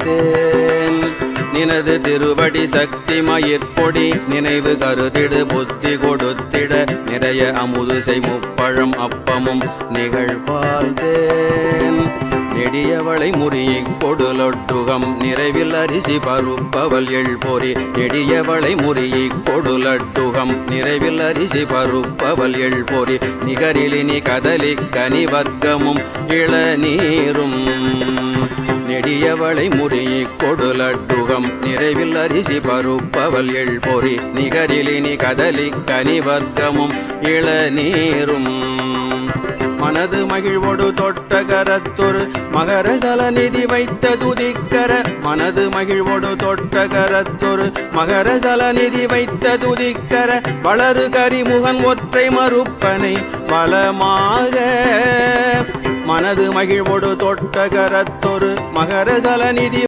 வாழ்த்தேன். நினது திருவடி சக்தி மயிர்பொடி நினைவு கருதிடு புத்தி கொடுத்திட நிறைய அமுதுசை முப்பழம் அப்பமும் நிகழ்வாழ்த்தேன். நெடியவளை முறியிக் கொடுலட்டுகம் நிறைவில் அரிசி பருப்பவல் எழ்பொறி நெடியவளை முறியிக் கொடுலட்டுகம் நிறைவில் அரிசி பருப்பவல் எழ்பொறி நிகரிலினி கதலி கனிவர்க்கமும் இளநீரும். நெடியவளை முறியிக் கொடுலட்டுகம் நிறைவில் அரிசி பருப்பவல் எழ்பொறி நிகரிலினி கதலி கனிவர்க்கமும் இளநீரும். மனது மகிழ்வொடு தொட்ட கரத்தொரு மகர சலநிதி வைத்த துதிக்கர மனது மகிழ்வொடு தொட்ட கரத்தொரு மகர சலநிதி வைத்த துதிக்கர வளரு கரிமுகன் ஒற்றை மறுப்பனை பலமாக. மனது மகிழ்வொடு தொட்ட கரத்தொரு மகர சலநிதி